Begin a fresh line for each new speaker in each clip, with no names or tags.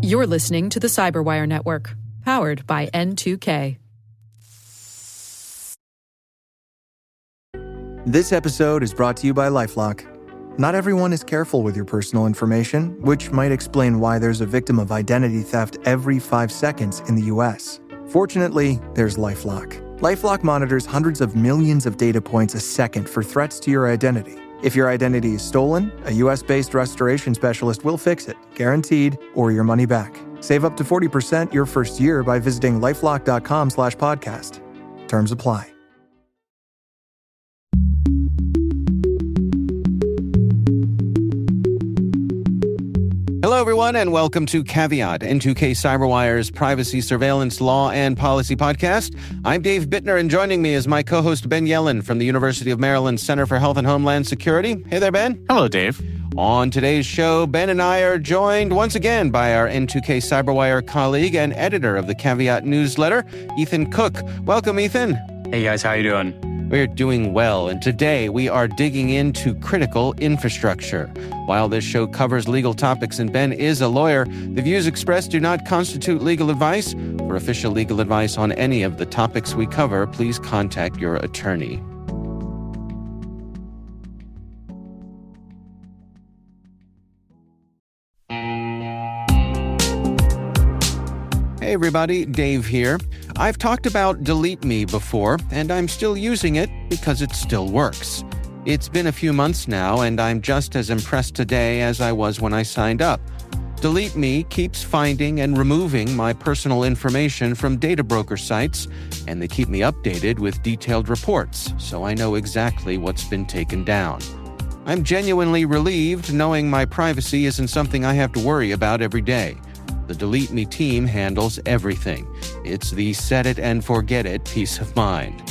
You're listening to the Cyberwire Network, powered by N2K.
This episode is brought to you by LifeLock. Not everyone is careful with your personal information, which might explain why there's a victim of identity theft every 5 seconds in the US. Fortunately, there's LifeLock. LifeLock monitors hundreds of millions of data points a second for threats to your identity. If your identity is stolen, a US-based restoration specialist will fix it, guaranteed, or your money back. Save up to 40% your first year by visiting lifelock.com/podcast. Terms apply.
Hello, everyone, and welcome to Caveat, N2K Cyberwire's privacy, surveillance, law, and policy podcast. I'm Dave Bittner, and joining me is my co-host Ben Yellen from the University of Maryland Center for Health and Homeland Security. Hey there, Ben.
Hello, Dave.
On today's show, Ben and I are joined once again by our N2K Cyberwire colleague and editor of the Caveat newsletter, Ethan Cook. Welcome, Ethan.
Hey, guys. How you doing?
We're doing well, and today we are digging into critical infrastructure. While this show covers legal topics and Ben is a lawyer, the views expressed do not constitute legal advice. For official legal advice on any of the topics we cover, please contact your attorney. Hey everybody, Dave here. I've talked about Delete Me before, and I'm still using it because it still works. It's been a few months now, and I'm just as impressed today as I was when I signed up. Delete Me keeps finding and removing my personal information from data broker sites, and they keep me updated with detailed reports, so I know exactly what's been taken down. I'm genuinely relieved knowing my privacy isn't something I have to worry about every day. The Delete Me team handles everything. It's the set it and forget it peace of mind.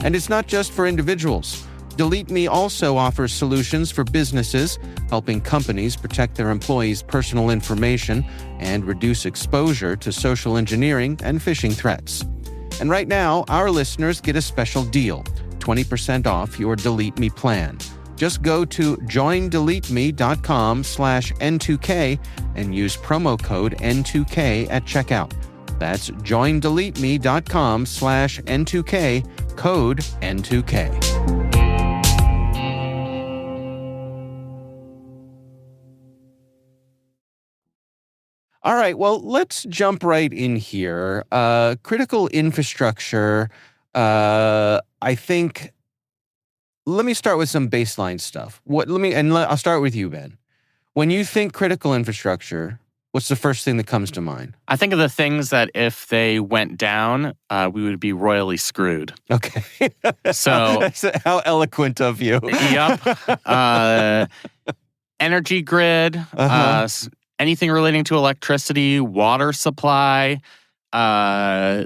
And it's not just for individuals. Delete Me also offers solutions for businesses, helping companies protect their employees' personal information and reduce exposure to social engineering and phishing threats. And right now, our listeners get a special deal, 20% off your Delete Me plan. Just go to joindeleteme.com/N2K and use promo code N2K at checkout. That's joindeleteme.com/N2K, code N2K. All right, well, let's jump right in here. Critical infrastructure, I think. Let me start with some baseline stuff. I'll start with you, Ben. When you think critical infrastructure, what's the first thing that comes to mind?
I think of the things that if they went down, we would be royally screwed.
Okay.
So
how eloquent of you.
Yep. Energy grid, anything relating to electricity, water supply,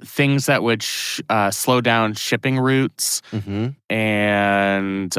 things that would slow down shipping routes, and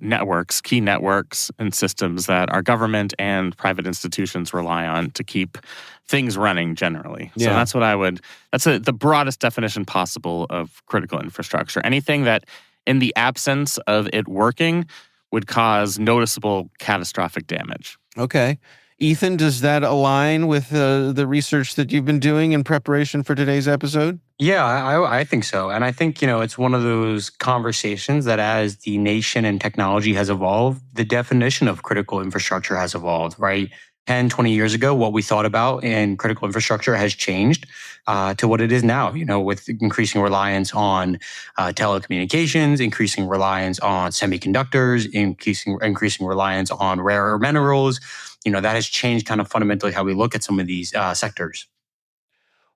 networks, key networks and systems that our government and private institutions rely on to keep things running generally. Yeah. So that's what that's the broadest definition possible of critical infrastructure. Anything that in the absence of it working would cause noticeable catastrophic damage.
Okay. Ethan, does that align with the research that you've been doing in preparation for today's episode?
Yeah, I think so. And I think, it's one of those conversations that as the nation and technology has evolved, the definition of critical infrastructure has evolved, right? 10, 20 years ago, what we thought about in critical infrastructure has changed to what it is now, with increasing reliance on telecommunications, increasing reliance on semiconductors, increasing reliance on rare minerals. That has changed kind of fundamentally how we look at some of these sectors.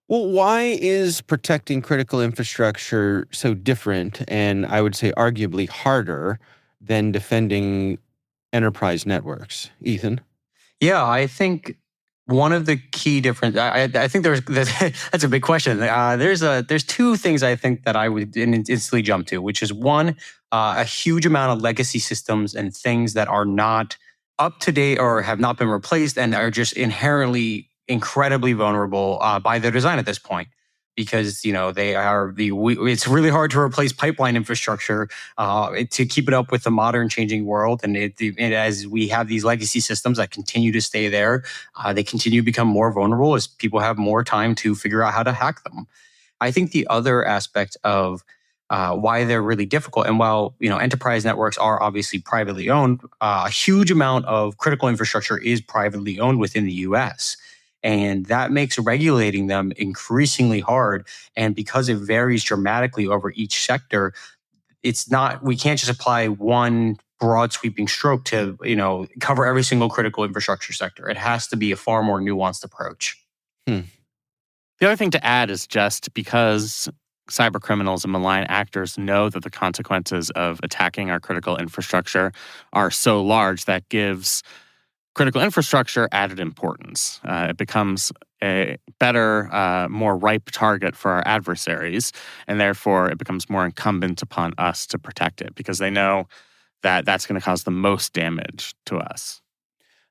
Well, why is protecting critical infrastructure so different and I would say arguably harder than defending enterprise networks? Ethan?
Yeah, I think one of the key difference, I think that's a big question. There's two things I think that I would instantly jump to, which is one, a huge amount of legacy systems and things that are not up to date or have not been replaced and are just inherently incredibly vulnerable by their design at this point. because it's really hard to replace pipeline infrastructure to keep it up with the modern changing world. And as we have these legacy systems that continue to stay there, they continue to become more vulnerable as people have more time to figure out how to hack them. I think the other aspect of why they're really difficult, and while enterprise networks are obviously privately owned, a huge amount of critical infrastructure is privately owned within the U.S. And that makes regulating them increasingly hard. And because it varies dramatically over each sector, we can't just apply one broad sweeping stroke to cover every single critical infrastructure sector. It has to be a far more nuanced approach.
The other thing to add is just because cyber criminals and malign actors know that the consequences of attacking our critical infrastructure are so large, that gives critical infrastructure added importance. It becomes a better, more ripe target for our adversaries, and therefore it becomes more incumbent upon us to protect it because they know that that's going to cause the most damage to us.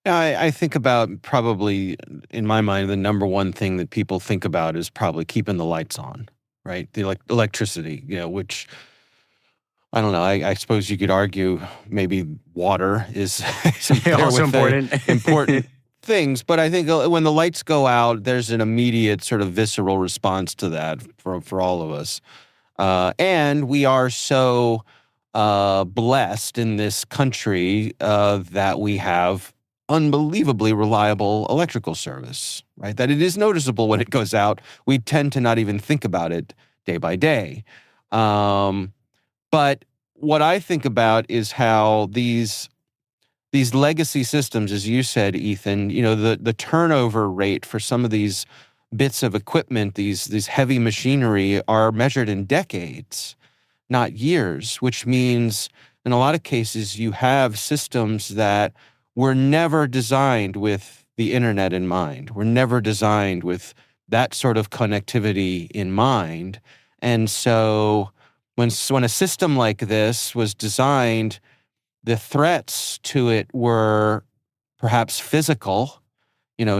Now, I think about probably, in my mind, the number one thing that people think about is probably keeping the lights on, right? The electricity, which, I don't know, I suppose you could argue maybe water is
also important.
Important things. But I think when the lights go out, there's an immediate sort of visceral response to that for all of us. And we are so blessed in this country that we have unbelievably reliable electrical service, right? That it is noticeable when it goes out. We tend to not even think about it day by day. But what I think about is how these legacy systems, as you said, Ethan, the turnover rate for some of these bits of equipment, these heavy machinery, are measured in decades, not years, which means in a lot of cases you have systems that were never designed with the internet in mind. Were never designed with that sort of connectivity in mind. And so when a system like this was designed, the threats to it were perhaps physical,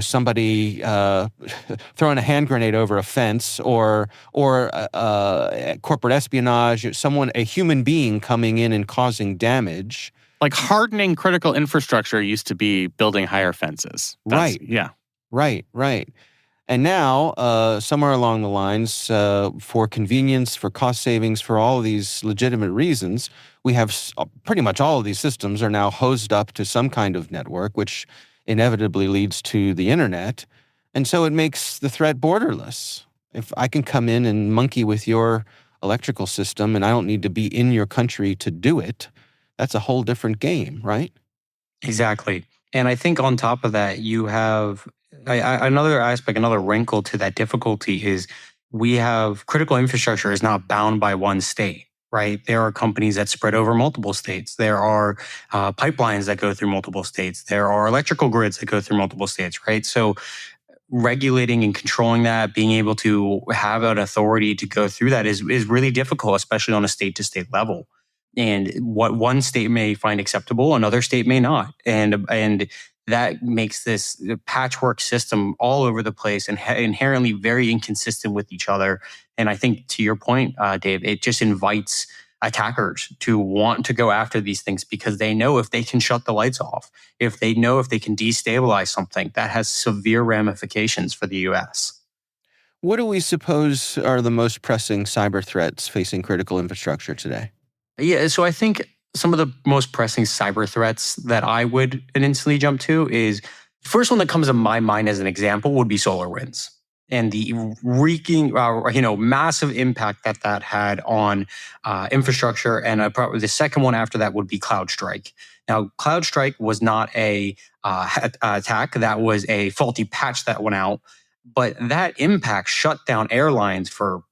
somebody throwing a hand grenade over a fence, or corporate espionage, a human being coming in and causing damage.
Like hardening critical infrastructure used to be building higher fences.
Right.
Yeah.
Right. And now, somewhere along the lines, for convenience, for cost savings, for all of these legitimate reasons, we have pretty much all of these systems are now hosed up to some kind of network, which inevitably leads to the internet. And so it makes the threat borderless. If I can come in and monkey with your electrical system and I don't need to be in your country to do it, that's a whole different game, right?
Exactly. And I think on top of that, you have another aspect, another wrinkle to that difficulty is we have critical infrastructure is not bound by one state, right? There are companies that spread over multiple states. There are pipelines that go through multiple states. There are electrical grids that go through multiple states, right? So regulating and controlling that, being able to have an authority to go through that is really difficult, especially on a state-to-state level. And what one state may find acceptable, another state may not. And that makes this patchwork system all over the place and inherently very inconsistent with each other. And I think to your point, Dave, it just invites attackers to want to go after these things because they know if they can shut the lights off, if they can destabilize something, that has severe ramifications for the U.S.
What do we suppose are the most pressing cyber threats facing critical infrastructure today?
Yeah, so I think some of the most pressing cyber threats that I would instantly jump to is the first one that comes to my mind as an example would be SolarWinds and the wreaking, massive impact that had on infrastructure. And probably the second one after that would be CloudStrike. Now, CloudStrike was not a attack; that was a faulty patch that went out. But that impact shut down airlines for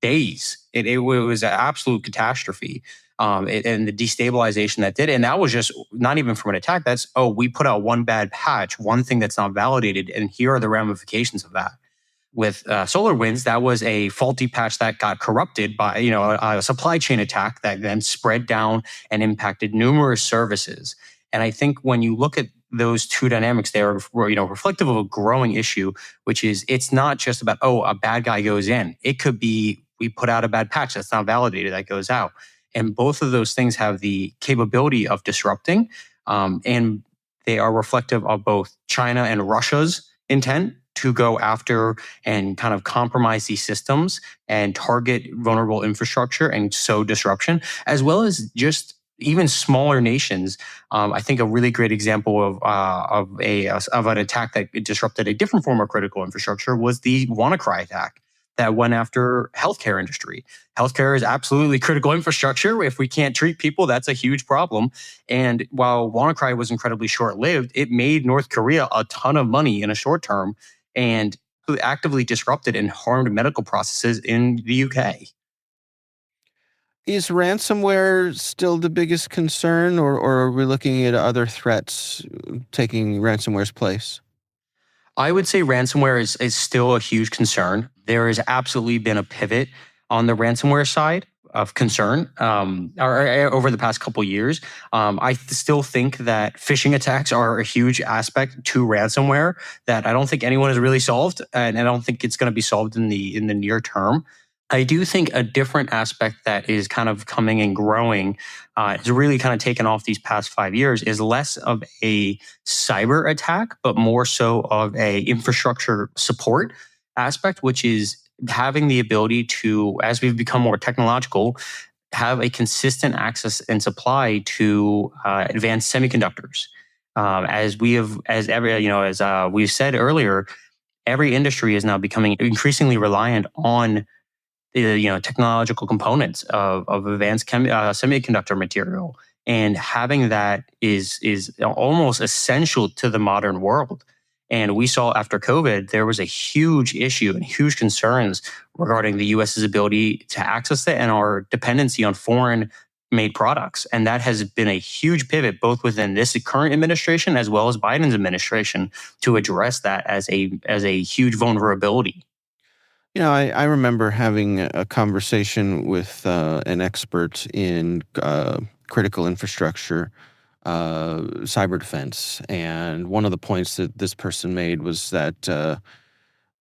days. It was an absolute catastrophe. And the destabilization that did. And that was just not even from an attack. That's, we put out one bad patch, one thing that's not validated. And here are the ramifications of that. With SolarWinds, that was a faulty patch that got corrupted by, a supply chain attack that then spread down and impacted numerous services. And I think when you look at those two dynamics there were, reflective of a growing issue, which is it's not just about, oh, a bad guy goes in. It could be we put out a bad patch that's not validated that goes out. And both of those things have the capability of disrupting. And they are reflective of both China and Russia's intent to go after and kind of compromise these systems and target vulnerable infrastructure and sow disruption, as well as just even smaller nations. I think a really great example of an attack that disrupted a different form of critical infrastructure was the WannaCry attack that went after healthcare industry. Healthcare is absolutely critical infrastructure. If we can't treat people, that's a huge problem. And while WannaCry was incredibly short-lived, it made North Korea a ton of money in a short term and actively disrupted and harmed medical processes in the UK.
Is ransomware still the biggest concern, or are we looking at other threats taking ransomware's place?
I would say ransomware is still a huge concern. There has absolutely been a pivot on the ransomware side of concern over the past couple of years. I still think that phishing attacks are a huge aspect to ransomware that I don't think anyone has really solved, and I don't think it's going to be solved in the near term. I do think a different aspect that is kind of coming and growing, has really kind of taken off these past 5 years, is less of a cyber attack, but more so of a infrastructure support aspect, which is having the ability to, as we've become more technological, have a consistent access and supply to advanced semiconductors. As we've said earlier, every industry is now becoming increasingly reliant on technological components of advanced semiconductor material, and having that is almost essential to the modern world. And we saw after COVID, there was a huge issue and huge concerns regarding the U.S.'s ability to access it and our dependency on foreign made products. And that has been a huge pivot, both within this current administration as well as Biden's administration, to address that as a huge vulnerability.
I remember having a conversation with an expert in critical infrastructure, cyber defense, and one of the points that this person made was that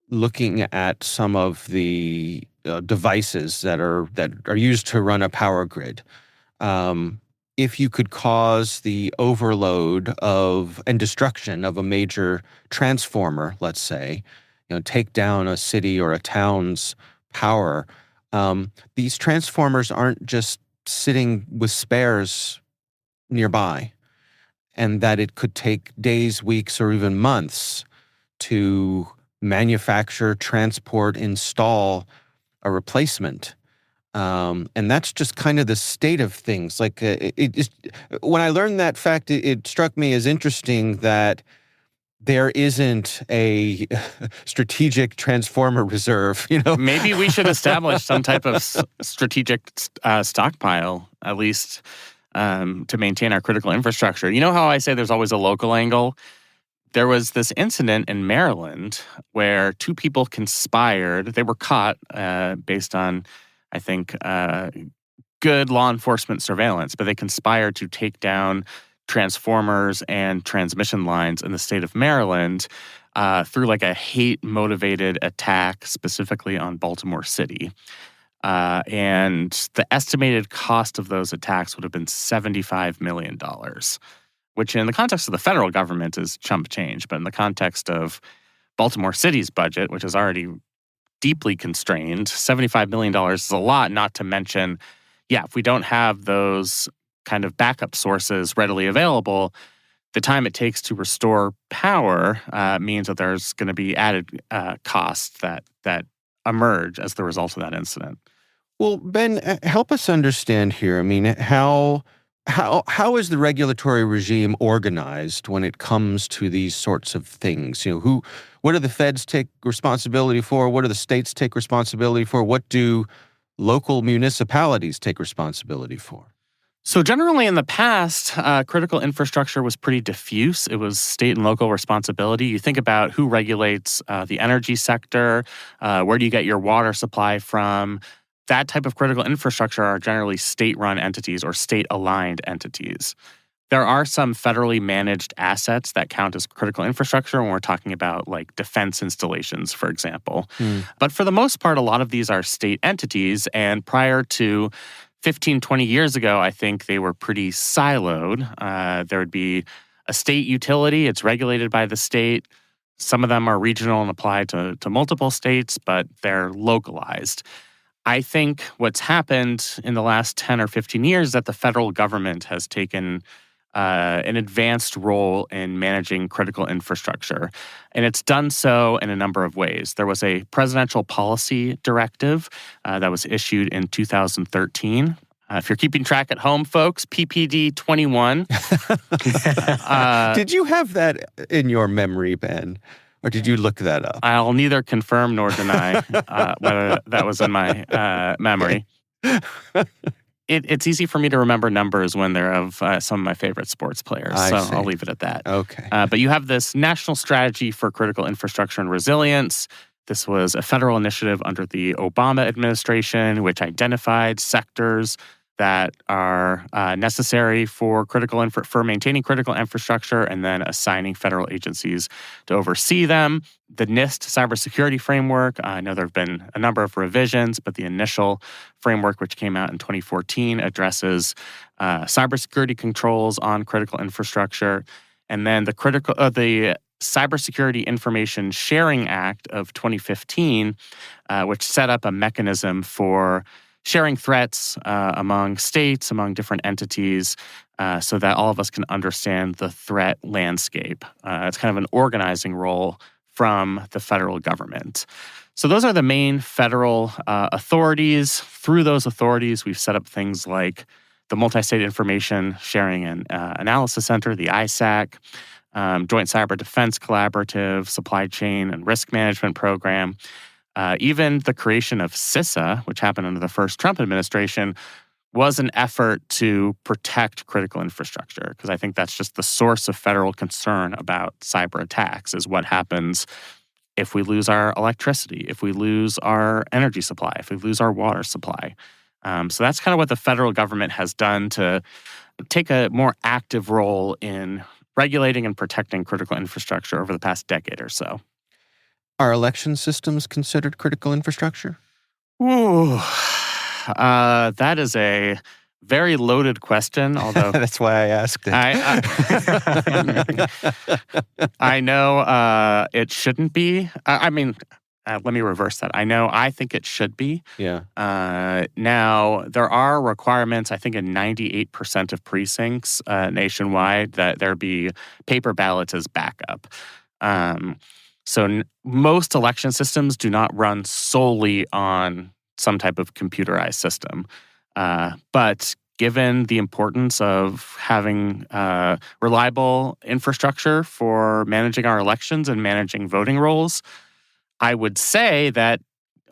looking at some of the devices that are used to run a power grid, if you could cause the overload and destruction of a major transformer, let's say, take down a city or a town's power, these transformers aren't just sitting with spares nearby, and that it could take days, weeks, or even months to manufacture, transport, install a replacement. And that's just kind of the state of things. Like when I learned that fact, it struck me as interesting that there isn't a strategic transformer reserve,
Maybe we should establish some type of strategic stockpile, at least to maintain our critical infrastructure. You know how I say there's always a local angle? There was this incident in Maryland where two people conspired. They were caught based on, I think, good law enforcement surveillance, but they conspired to take down transformers and transmission lines in the state of Maryland through like a hate-motivated attack specifically on Baltimore City. And the estimated cost of those attacks would have been $75 million, which in the context of the federal government is chump change. But in the context of Baltimore City's budget, which is already deeply constrained, $75 million is a lot, not to mention, if we don't have those kind of backup sources readily available, the time it takes to restore power means that there's going to be added costs that emerge as the result of that incident.
Well, Ben, help us understand here. I mean, how is the regulatory regime organized when it comes to these sorts of things? What do the feds take responsibility for? What do the states take responsibility for? What do local municipalities take responsibility for?
So generally in the past, critical infrastructure was pretty diffuse. It was state and local responsibility. You think about who regulates the energy sector, where do you get your water supply from? That type of critical infrastructure are generally state-run entities or state-aligned entities. There are some federally managed assets that count as critical infrastructure when we're talking about like defense installations, for example. But for the most part, a lot of these are state entities. And prior to 15, 20 years ago, I think they were pretty siloed. There would be a state utility. It's regulated by the state. Some of them are regional and apply to multiple states, but they're localized. I think what's happened in the last 10 or 15 years is that the federal government has taken an advanced role in managing critical infrastructure. And it's done so in a number of ways. There was a presidential policy directive that was issued in 2013. If you're keeping track at home, folks, PPD 21.
Did you have that in your memory, Ben? Or did you look that up?
I'll neither confirm nor deny whether that was in my memory. It's easy for me to remember numbers when they're of some of my favorite sports players, I'll leave it at that.
Okay.
But you have this National Strategy for Critical Infrastructure and Resilience. This was a federal initiative under the Obama administration, which identified sectors that are necessary for for maintaining critical infrastructure and then assigning federal agencies to oversee them. The NIST cybersecurity framework, I know there have been a number of revisions, but the initial framework, which came out in 2014, addresses cybersecurity controls on critical infrastructure. And then the Cybersecurity Information Sharing Act of 2015, which set up a mechanism for sharing threats among states, among different entities, so that all of us can understand the threat landscape. It's kind of an organizing role from the federal government. So those are the main federal authorities. Through those authorities, we've set up things like the Multi-State Information Sharing and Analysis Center, the ISAC, Joint Cyber Defense Collaborative, Supply Chain and Risk Management Program. Even the creation of CISA, which happened under the first Trump administration, was an effort to protect critical infrastructure, because I think that's just the source of federal concern about cyber attacks, is what happens if we lose our electricity, if we lose our energy supply, if we lose our water supply. So that's kind of what the federal government has done to take a more active role in regulating and protecting critical infrastructure over the past decade or so.
Are election systems considered critical infrastructure?
Ooh, that is a very loaded question, although...
That's why I asked it.
I know it shouldn't be. Let me reverse that. I think it should be.
Yeah.
Now, there are requirements, I think, in 98% of precincts nationwide that there be paper ballots as backup. So most election systems do not run solely on some type of computerized system. But given the importance of having reliable infrastructure for managing our elections and managing voting rolls, I would say that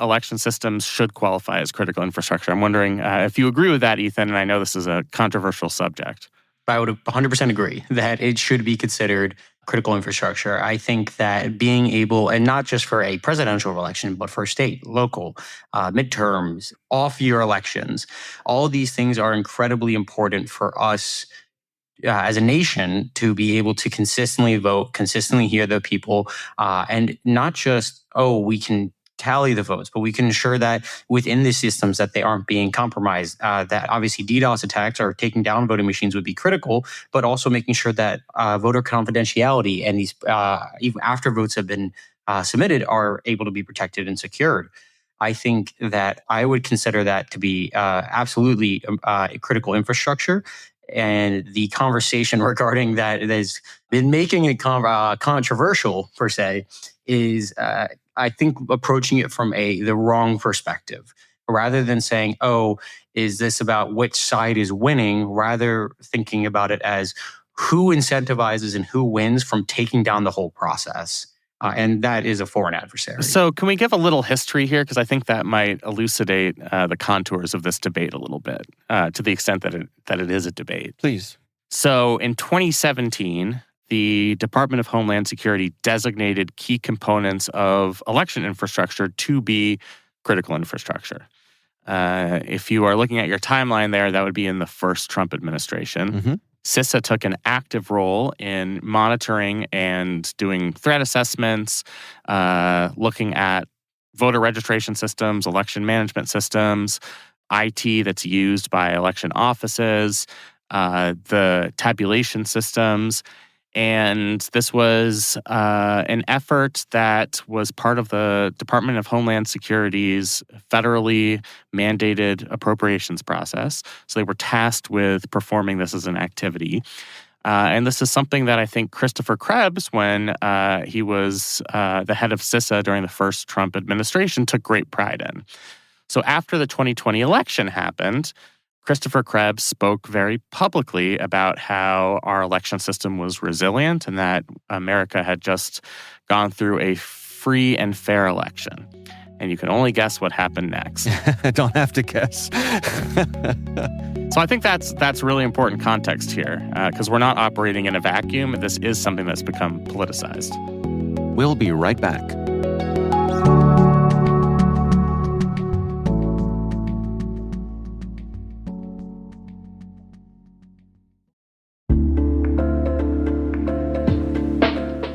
election systems should qualify as critical infrastructure. I'm wondering if you agree with that, Ethan, and I know this is a controversial subject.
I would 100% agree that it should be considered critical infrastructure. I think that being able, and not just for a presidential election, but for state, local, midterms, off-year elections, all of these things are incredibly important for us as a nation to be able to consistently vote, consistently hear the people, and not just, we can tally the votes, but we can ensure that within the systems that they aren't being compromised, that obviously DDoS attacks or taking down voting machines would be critical, but also making sure that voter confidentiality and these, even after votes have been submitted, are able to be protected and secured. I think that I would consider that to be absolutely critical infrastructure. And the conversation regarding that has been making it controversial, per se, is I think approaching it from the wrong perspective. Rather than saying, is this about which side is winning? Rather thinking about it as who incentivizes and who wins from taking down the whole process. And that is a foreign adversary.
So can we give a little history here? Because I think that might elucidate the contours of this debate a little bit, to the extent that it is a debate.
Please.
So in 2017, the Department of Homeland Security designated key components of election infrastructure to be critical infrastructure. If you are looking at your timeline there, that would be in the first Trump administration.
Mm-hmm.
CISA took an active role in monitoring and doing threat assessments, looking at voter registration systems, election management systems, IT that's used by election offices, the tabulation systems. And this was an effort that was part of the Department of Homeland Security's federally mandated appropriations process. So they were tasked with performing this as an activity. And this is something that I think Christopher Krebs, when he was the head of CISA during the first Trump administration, took great pride in. So after the 2020 election happened, Christopher Krebs spoke very publicly about how our election system was resilient and that America had just gone through a free and fair election. And you can only guess what happened next.
I don't have to guess.
So I think that's really important context here, because we're not operating in a vacuum. This is something that's become politicized.
We'll be right back.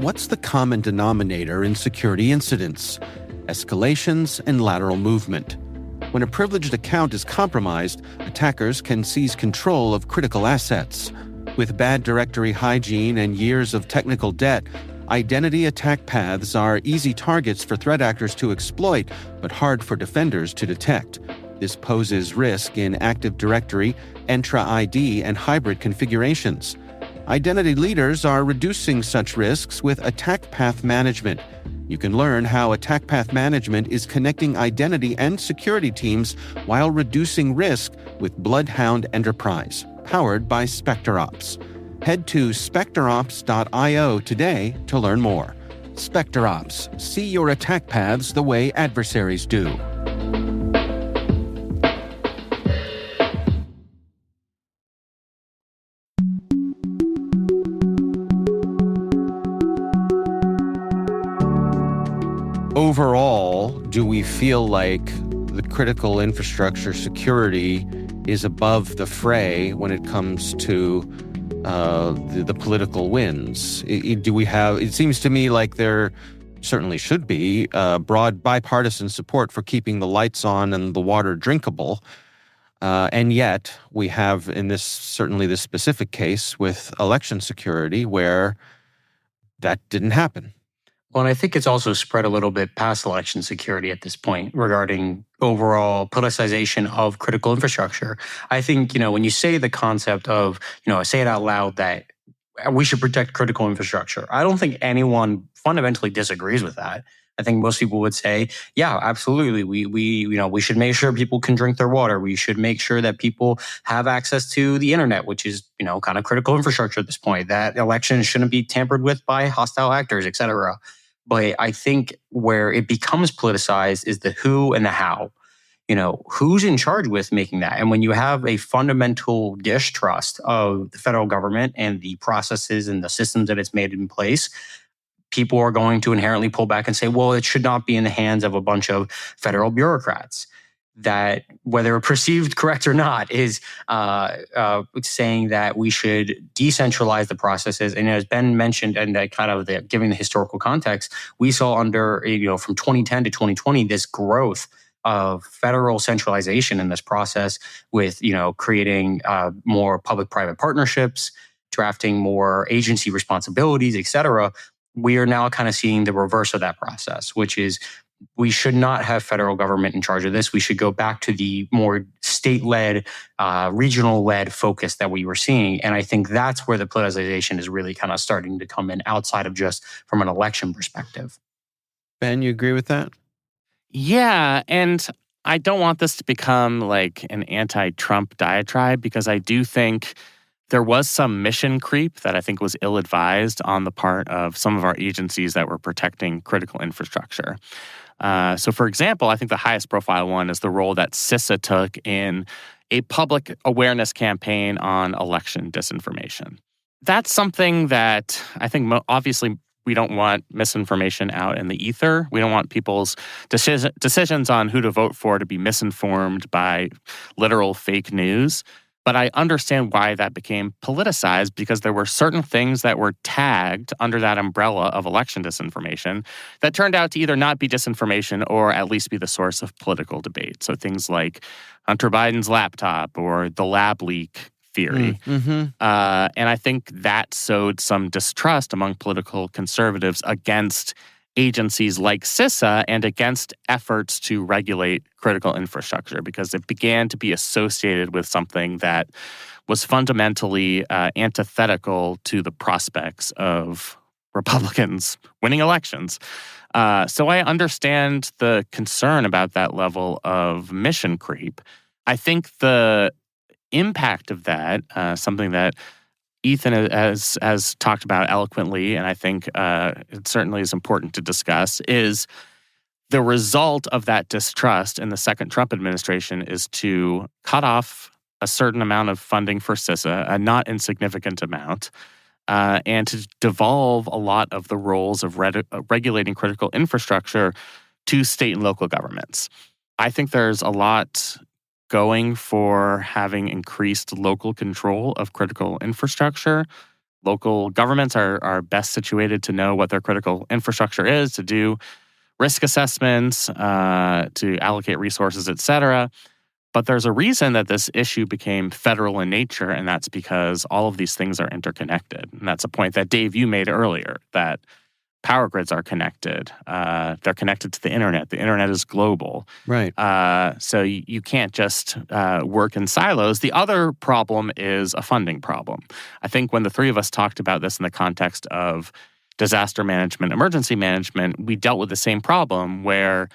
What's the common denominator in security incidents? Escalations and lateral movement. When a privileged account is compromised, attackers can seize control of critical assets. With bad directory hygiene and years of technical debt, identity attack paths are easy targets for threat actors to exploit, but hard for defenders to detect. This poses risk in Active Directory, Entra ID, and hybrid configurations. Identity leaders are reducing such risks with attack path management. You can learn how attack path management is connecting identity and security teams while reducing risk with Bloodhound Enterprise, powered by SpecterOps. Head to specterops.io today to learn more. SpecterOps, see your attack paths the way adversaries do. Overall, do we feel like the critical infrastructure security is above the fray when it comes to the political wins? Do we have? It seems to me like there certainly should be broad bipartisan support for keeping the lights on and the water drinkable, and yet we have in this specific case with election security where that didn't happen.
Well, and I think it's also spread a little bit past election security at this point regarding overall politicization of critical infrastructure. I think, when you say the concept of, say it out loud that we should protect critical infrastructure, I don't think anyone fundamentally disagrees with that. I think most people would say, yeah, absolutely. We should make sure people can drink their water. We should make sure that people have access to the internet, which is, kind of critical infrastructure at this point, that elections shouldn't be tampered with by hostile actors, et cetera. But I think where it becomes politicized is the who and the how. Who's in charge with making that? And when you have a fundamental distrust of the federal government and the processes and the systems that it's made in place, people are going to inherently pull back and say, well, it should not be in the hands of a bunch of federal bureaucrats. That, whether perceived correct or not, is saying that we should decentralize the processes. And as Ben mentioned, and giving the historical context, we saw under, from 2010 to 2020, this growth of federal centralization in this process with, creating more public-private partnerships, drafting more agency responsibilities, et cetera. We are now kind of seeing the reverse of that process, which is we should not have federal government in charge of this. We should go back to the more state-led, regional-led focus that we were seeing. And I think that's where the politicization is really kind of starting to come in outside of just from an election perspective.
Ben, you agree with that?
Yeah, and I don't want this to become like an anti-Trump diatribe, because I do think there was some mission creep that I think was ill-advised on the part of some of our agencies that were protecting critical infrastructure. So, for example, I think the highest profile one is the role that CISA took in a public awareness campaign on election disinformation. That's something that I think obviously we don't want misinformation out in the ether. We don't want people's decisions on who to vote for to be misinformed by literal fake news. But I understand why that became politicized, because there were certain things that were tagged under that umbrella of election disinformation that turned out to either not be disinformation or at least be the source of political debate. So things like Hunter Biden's laptop or the lab leak theory. And I think that sowed some distrust among political conservatives against agencies like CISA and against efforts to regulate critical infrastructure, because it began to be associated with something that was fundamentally antithetical to the prospects of Republicans winning elections. So I understand the concern about that level of mission creep. I think the impact of that, something that Ethan has talked about eloquently, and I think it certainly is important to discuss, is the result of that distrust in the second Trump administration is to cut off a certain amount of funding for CISA, a not insignificant amount, and to devolve a lot of the roles of regulating critical infrastructure to state and local governments. I think there's a lot going for having increased local control of critical infrastructure. Local governments are best situated to know what their critical infrastructure is, to do risk assessments, to allocate resources, et cetera. But there's a reason that this issue became federal in nature, and that's because all of these things are interconnected. And that's a point that, Dave, you made earlier, that power grids are connected. They're connected to the internet. The internet is global.
Right.
So you can't just work in silos. The other problem is a funding problem. I think when the three of us talked about this in the context of disaster management, emergency management, we dealt with the same problem where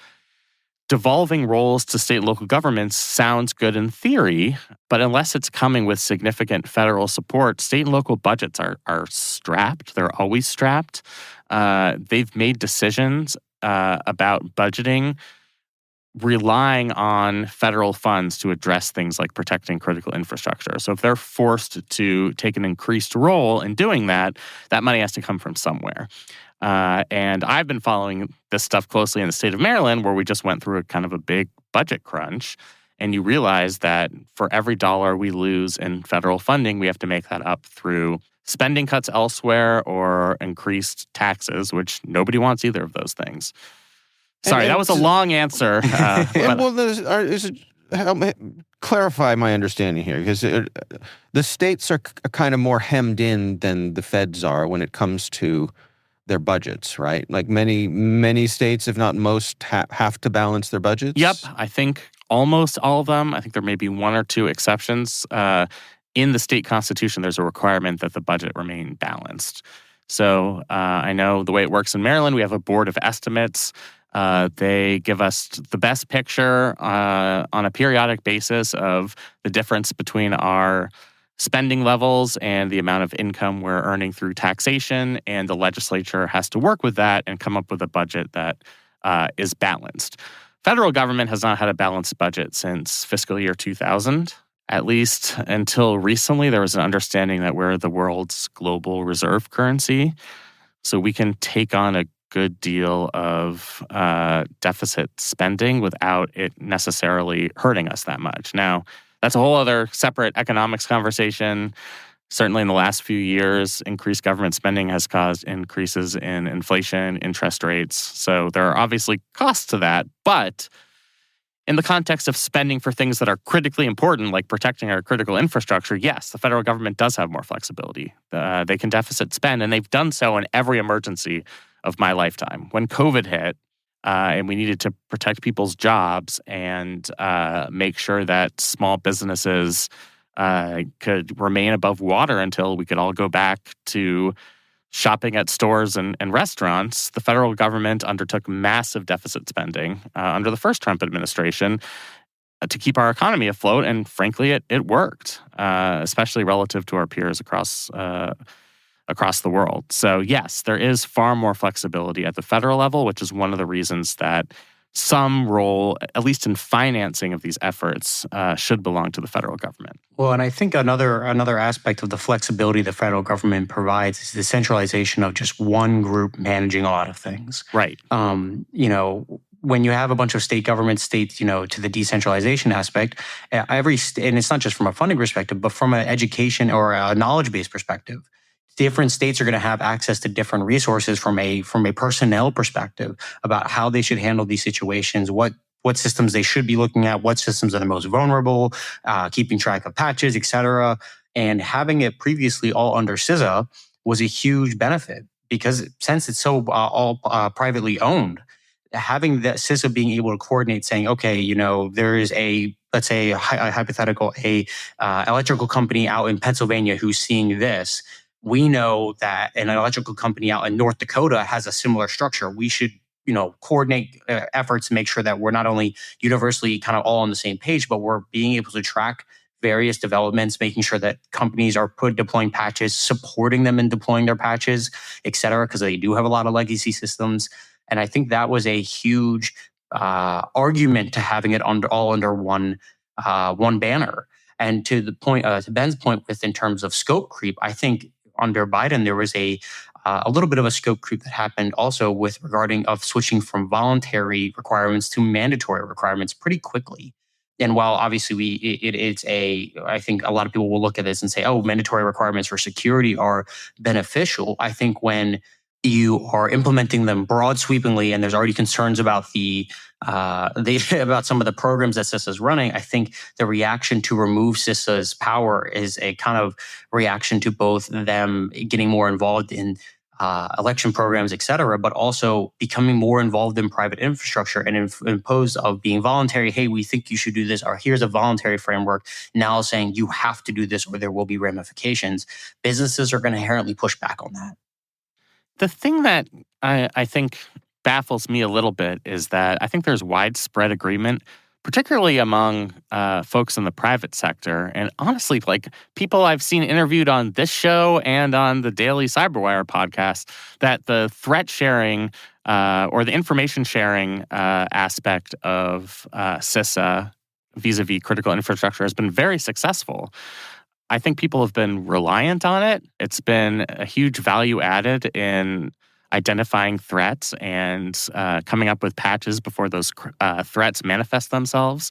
devolving roles to state and local governments sounds good in theory, but unless it's coming with significant federal support, state and local budgets are strapped. They're always strapped. They've made decisions about budgeting relying on federal funds to address things like protecting critical infrastructure. So if they're forced to take an increased role in doing that, that money has to come from somewhere. And I've been following this stuff closely in the state of Maryland, where we just went through a kind of a big budget crunch. And you realize that for every dollar we lose in federal funding, we have to make that up through spending cuts elsewhere or increased taxes, which nobody wants either of those things. Sorry, that was a long answer.
Help me clarify my understanding here, because the states are kind of more hemmed in than the feds are when it comes to their budgets, right? Like many states, if not most, have to balance their budgets?
Yep, I think almost all of them. I think there may be one or two exceptions. In the state constitution, there's a requirement that the budget remain balanced. So I know the way it works in Maryland, we have a board of estimates. They give us the best picture on a periodic basis of the difference between our spending levels and the amount of income we're earning through taxation, and the legislature has to work with that and come up with a budget that is balanced. Federal government has not had a balanced budget since fiscal year 2000. At least until recently, there was an understanding that we're the world's global reserve currency. So we can take on a good deal of deficit spending without it necessarily hurting us that much. Now, that's a whole other separate economics conversation. Certainly in the last few years, increased government spending has caused increases in inflation, interest rates. So there are obviously costs to that. But in the context of spending for things that are critically important, like protecting our critical infrastructure, yes, the federal government does have more flexibility. They can deficit spend, and they've done so in every emergency of my lifetime. When COVID hit, and we needed to protect people's jobs and make sure that small businesses could remain above water until we could all go back to shopping at stores and restaurants, the federal government undertook massive deficit spending under the first Trump administration to keep our economy afloat. And frankly, it worked, especially relative to our peers across the world. So yes, there is far more flexibility at the federal level, which is one of the reasons that some role, at least in financing of these efforts, should belong to the federal government.
Well, and I think another aspect of the flexibility the federal government provides is the centralization of just one group managing a lot of things.
Right.
when you have a bunch of state governments, states, to the decentralization aspect, and it's not just from a funding perspective, but from an education or a knowledge-based perspective, different states are going to have access to different resources from a personnel perspective about how they should handle these situations, what systems they should be looking at, what systems are the most vulnerable, keeping track of patches, et cetera. And having it previously all under CISA was a huge benefit because since it's so all privately owned, having that CISA being able to coordinate saying, okay, there is let's say a hypothetical, electrical company out in Pennsylvania who's seeing this. We know that an electrical company out in North Dakota has a similar structure. We should, coordinate efforts to make sure that we're not only universally kind of all on the same page, but we're being able to track various developments, making sure that companies are deploying patches, supporting them in deploying their patches, et cetera, because they do have a lot of legacy systems. And I think that was a huge argument to having it all under one banner. And to the point, to Ben's point, in terms of scope creep, I think under Biden there was a little bit of a scope creep that happened also with regarding of switching from voluntary requirements to mandatory requirements pretty quickly. And while obviously I think a lot of people will look at this and say, oh, mandatory requirements for security are beneficial. I think when you are implementing them broad sweepingly, and there's already concerns about about some of the programs that CISA is running, I think the reaction to remove CISA's power is a kind of reaction to both them getting more involved in election programs, et cetera, but also becoming more involved in private infrastructure and imposed of being voluntary. Hey, we think you should do this, or here's a voluntary framework. Now saying you have to do this or there will be ramifications. Businesses are going to inherently push back on that.
The thing that I think baffles me a little bit is that I think there's widespread agreement, particularly among folks in the private sector. And honestly, like people I've seen interviewed on this show and on the Daily Cyberwire podcast, that the threat sharing or the information sharing aspect of CISA vis-a-vis critical infrastructure has been very successful. I think people have been reliant on it. It's been a huge value added in identifying threats and coming up with patches before those threats manifest themselves.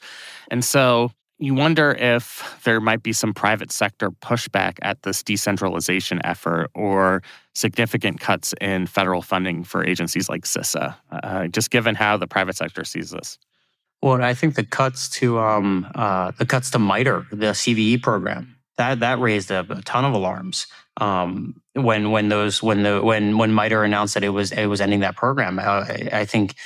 And so you wonder if there might be some private sector pushback at this decentralization effort or significant cuts in federal funding for agencies like CISA, just given how the private sector sees this.
Well, I think the cuts to MITRE, the CVE program, that raised a ton of alarms when MITRE announced that it was ending that program. I think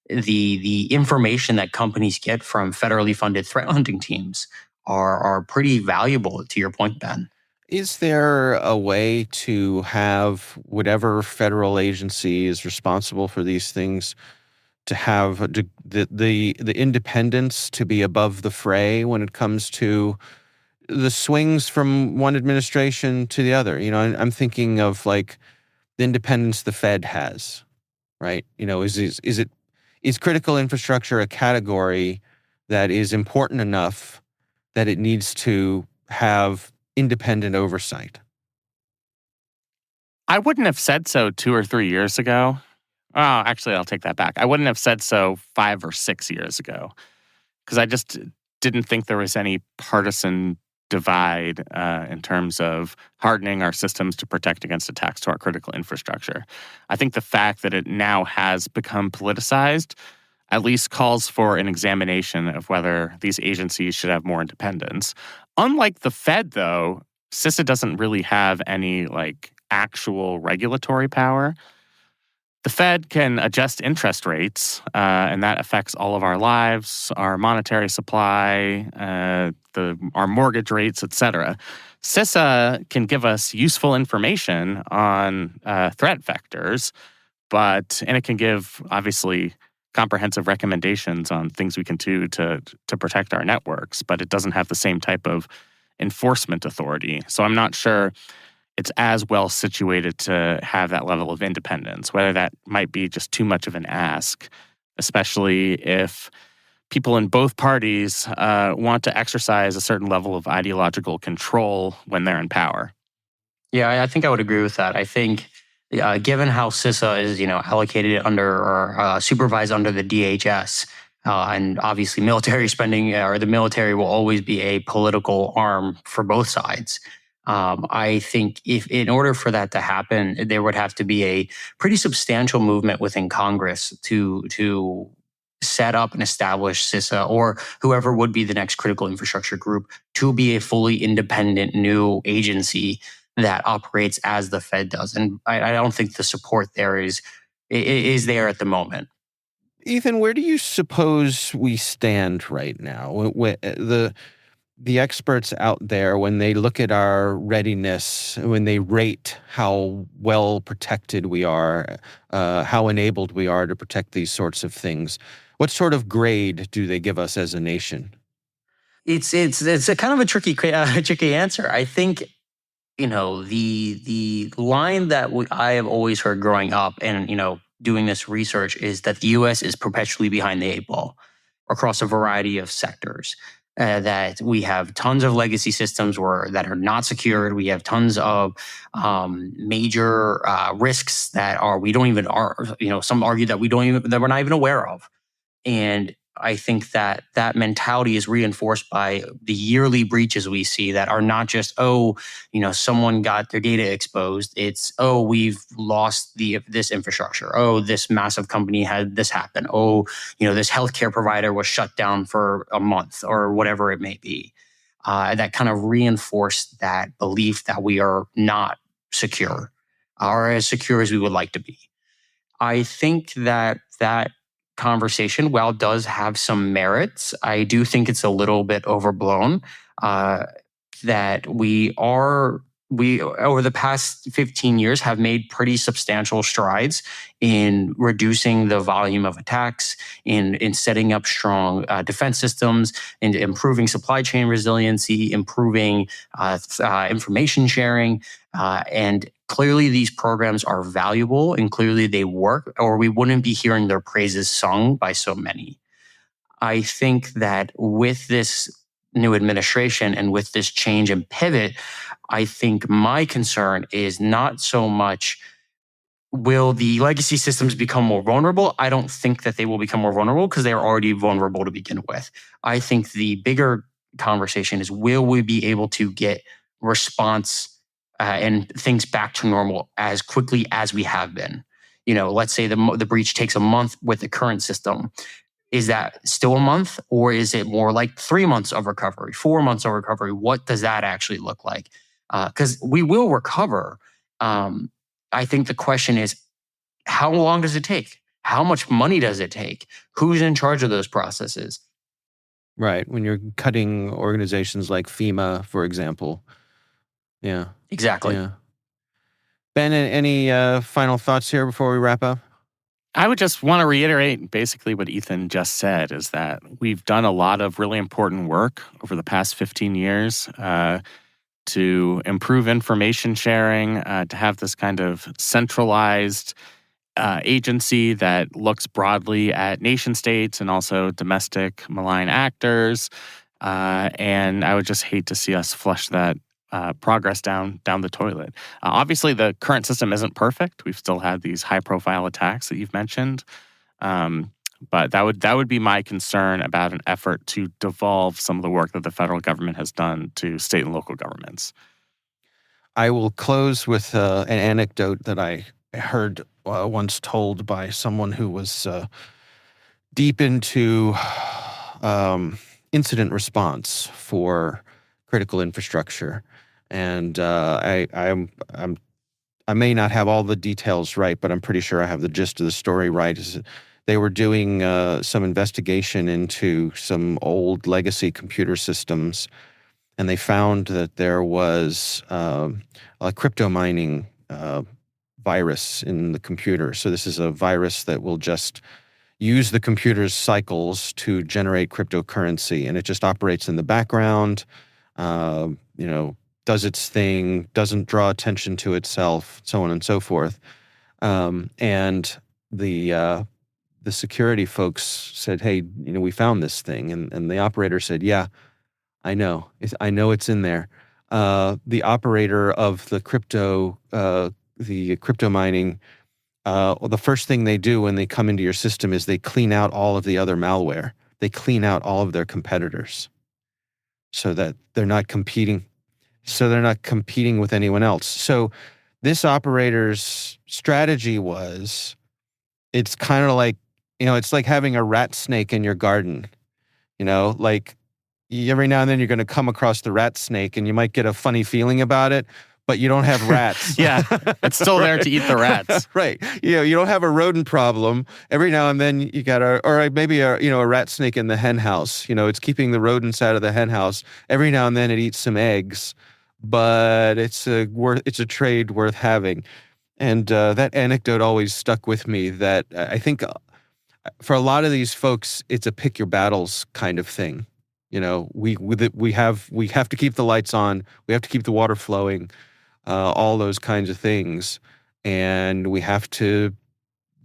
the information that companies get from federally funded threat hunting teams are pretty valuable. To your point, Ben,
is there a way to have whatever federal agency is responsible for these things to have the independence to be above the fray when it comes to the swings from one administration to the other? I'm thinking of like the independence the Fed has, right? Is critical infrastructure a category that is important enough that it needs to have independent oversight?
I wouldn't have said so 2 or 3 years ago. Oh, actually, I'll take that back. I wouldn't have said so 5 or 6 years ago because I just didn't think there was any partisan divide in terms of hardening our systems to protect against attacks to our critical infrastructure. I think the fact that it now has become politicized at least calls for an examination of whether these agencies should have more independence. Unlike the Fed, though, CISA doesn't really have any actual regulatory power. The Fed can adjust interest rates, and that affects all of our lives, our monetary supply, our mortgage rates, et cetera. CISA can give us useful information on threat vectors, and it can give, obviously, comprehensive recommendations on things we can do to protect our networks, but it doesn't have the same type of enforcement authority. So I'm not sure it's as well situated to have that level of independence, whether that might be just too much of an ask, especially if people in both parties want to exercise a certain level of ideological control when they're in power.
Yeah, I think I would agree with that. I think given how CISA is, allocated under or supervised under the DHS, and obviously military spending or the military will always be a political arm for both sides. I think if in order for that to happen, there would have to be a pretty substantial movement within Congress to set up and establish CISA or whoever would be the next critical infrastructure group to be a fully independent new agency that operates as the Fed does. And I don't think the support there is there at the moment.
Ethan, where do you suppose we stand right now? The experts out there, when they look at our readiness, when they rate how well protected we are, how enabled we are to protect these sorts of things, what sort of grade do they give us as a nation?
It's a kind of a tricky answer. I think the line that I have always heard growing up and doing this research is that the U.S. is perpetually behind the eight ball across a variety of sectors. That we have tons of legacy systems that are not secured. We have tons of major risks that some argue that we're not even aware of. And I think that mentality is reinforced by the yearly breaches we see that are not just, someone got their data exposed. It's, we've lost this infrastructure. This massive company had this happen. This healthcare provider was shut down for a month or whatever it may be. That kind of reinforced that belief that we are not secure or as secure as we would like to be. I think that conversation, while it does have some merits, I do think it's a little bit overblown. That we over the past 15 years have made pretty substantial strides in reducing the volume of attacks, in setting up strong defense systems, in improving supply chain resiliency, improving information sharing, and clearly these programs are valuable and clearly they work, or we wouldn't be hearing their praises sung by so many. I think that with this new administration and with this change and pivot, I think my concern is not so much will the legacy systems become more vulnerable. I don't think that they will become more vulnerable because they're already vulnerable to begin with. I think the bigger conversation is, will we be able to get response and things back to normal as quickly as we have been? Let's say the breach takes a month with the current system. Is that still a month, or is it more like 3 months of recovery, 4 months of recovery? What does that actually look like? Because we will recover. I think the question is, how long does it take? How much money does it take? Who's in charge of those processes?
Right. When you're cutting organizations like FEMA, for example. Yeah.
Exactly.
Yeah. Ben, any final thoughts here before we wrap up?
I would just want to reiterate basically what Ethan just said, is that we've done a lot of really important work over the past 15 years to improve information sharing, to have this kind of centralized agency that looks broadly at nation states and also domestic malign actors. And I would just hate to see us flush that progress down the toilet. Obviously, the current system isn't perfect. We've still had these high-profile attacks that you've mentioned, but that would be my concern about an effort to devolve some of the work that the federal government has done to state and local governments.
I will close with an anecdote that I heard once told by someone who was deep into incident response for critical infrastructure. And I may not have all the details right, but I'm pretty sure I have the gist of the story right. They were doing some investigation into some old legacy computer systems, and they found that there was a crypto mining virus in the computer. So this is a virus that will just use the computer's cycles to generate cryptocurrency, and it just operates in the background. Does its thing, doesn't draw attention to itself, so on and so forth. And the security folks said, "Hey, we found this thing," and the operator said, "Yeah, I know. I know it's in there." The operator of the crypto the crypto mining, the first thing they do when they come into your system is they clean out all of the other malware. They clean out all of their competitors so that they're not competing. So they're not competing with anyone else. So this operator's strategy was, it's kind of like, it's like having a rat snake in your garden. Like every now and then you're going to come across the rat snake and you might get a funny feeling about it, but you don't have rats.
Yeah, it's still there to eat the rats.
Right. You don't have a rodent problem. Every now and then you got or maybe a rat snake in the hen house. It's keeping the rodents out of the hen house. Every now and then it eats some eggs, but it's a trade worth having. And that anecdote always stuck with me, that I think for a lot of these folks, it's a pick your battles kind of thing. We have to keep the lights on. We have to keep the water flowing. All those kinds of things. And we have to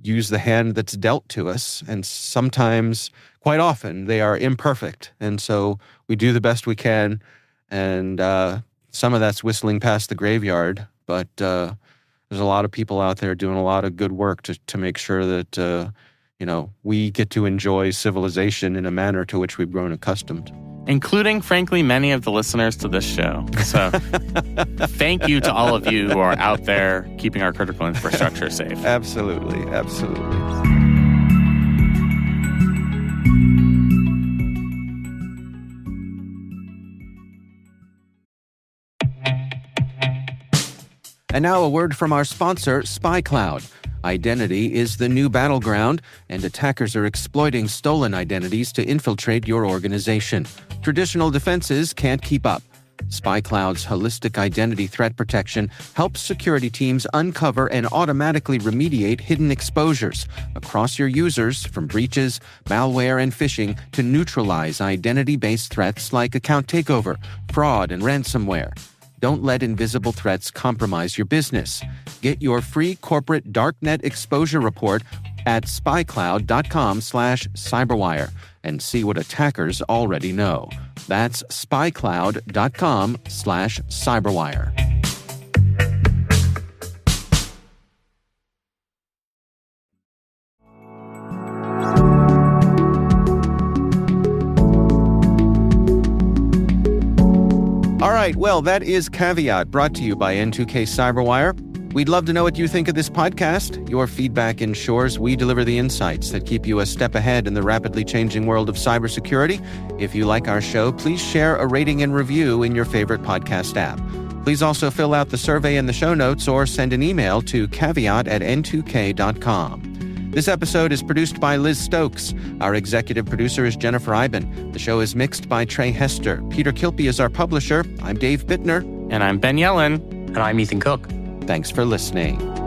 use the hand that's dealt to us. And sometimes, quite often, they are imperfect. And so we do the best we can. And some of that's whistling past the graveyard. But there's a lot of people out there doing a lot of good work to make sure that, we get to enjoy civilization in a manner to which we've grown accustomed.
Including, frankly, many of the listeners to this show. So thank you to all of you who are out there keeping our critical infrastructure safe.
Absolutely. Absolutely. And now a word from our sponsor, SpyCloud. Identity is the new battleground, and attackers are exploiting stolen identities to infiltrate your organization. Traditional defenses can't keep up. SpyCloud's holistic identity threat protection helps security teams uncover and automatically remediate hidden exposures across your users, from breaches, malware, and phishing to neutralize identity-based threats like account takeover, fraud, and ransomware. Don't let invisible threats compromise your business. Get your free corporate darknet exposure report at spycloud.com/cyberwire and see what attackers already know. That's spycloud.com/cyberwire. All right, well, that is Caveat, brought to you by N2K Cyberwire. We'd love to know what you think of this podcast. Your feedback ensures we deliver the insights that keep you a step ahead in the rapidly changing world of cybersecurity. If you like our show, please share a rating and review in your favorite podcast app. Please also fill out the survey in the show notes or send an email to caveat@n2k.com. This episode is produced by Liz Stokes. Our executive producer is Jennifer Eiben. The show is mixed by Trey Hester. Peter Kilpie is our publisher. I'm Dave Bittner.
And I'm Ben Yellen.
And I'm Ethan Cook.
Thanks for listening.